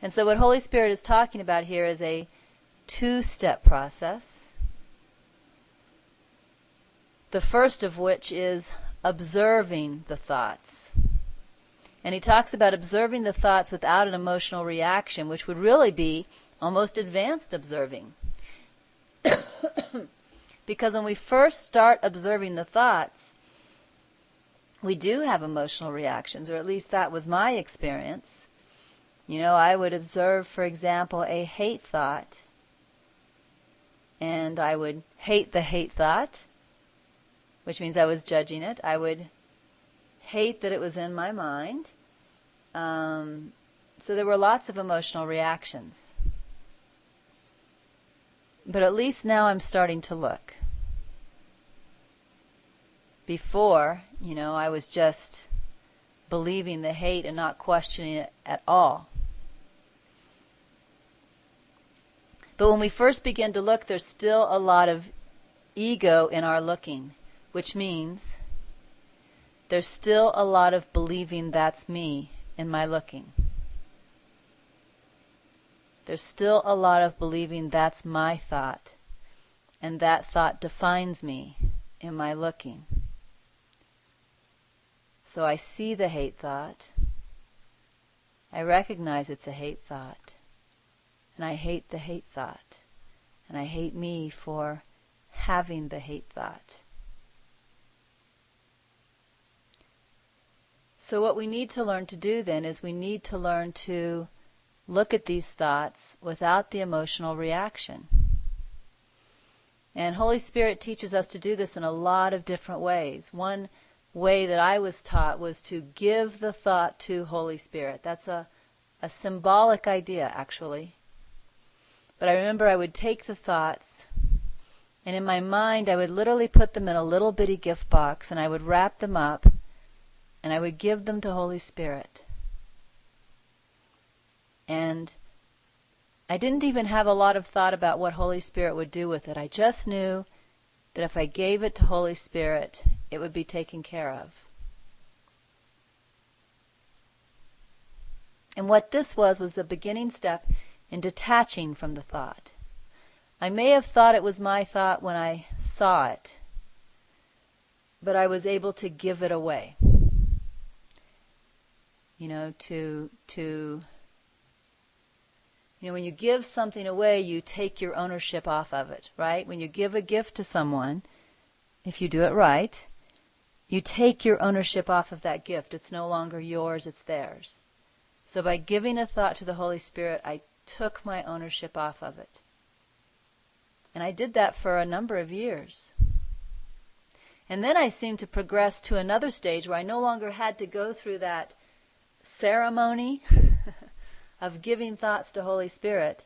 And so what Holy Spirit is talking about here is a two-step process. The first of which is observing the thoughts. And he talks about observing the thoughts without an emotional reaction, which would really be almost advanced observing. Because when we first start observing the thoughts, we do have emotional reactions, or at least that was my experience. You know, I would observe, for example, a hate thought, and I would hate the hate thought, which means I was judging it. I would hate that it was in my mind. So there were lots of emotional reactions. But at least now I'm starting to look. Before, you know, I was just believing the hate and not questioning it at all. But when we first begin to look, there's still a lot of ego in our looking, which means there's still a lot of believing that's me in my looking. There's still a lot of believing that's my thought, and that thought defines me in my looking. So I see the hate thought. I recognize it's a hate thought. And I hate the hate thought. And I hate me for having the hate thought. So what we need to learn to do then is we need to learn to look at these thoughts without the emotional reaction. And Holy Spirit teaches us to do this in a lot of different ways. One way that I was taught was to give the thought to Holy Spirit. That's a symbolic idea, actually. But I remember I would take the thoughts, and in my mind I would literally put them in a little bitty gift box, and I would wrap them up, and I would give them to Holy Spirit. And I didn't even have a lot of thought about what Holy Spirit would do with it. I just knew that if I gave it to Holy Spirit, it would be taken care of. And what this was the beginning step in detaching from the thought. I may have thought it was my thought when I saw it, but I was able to give it away. You know, when you give something away, you take your ownership off of it, right? When you give a gift to someone, if you do it right, you take your ownership off of that gift. It's no longer yours, it's theirs. So by giving a thought to the Holy Spirit, I took my ownership off of it. And I did that for a number of years. And then I seemed to progress to another stage where I no longer had to go through that ceremony of giving thoughts to Holy Spirit.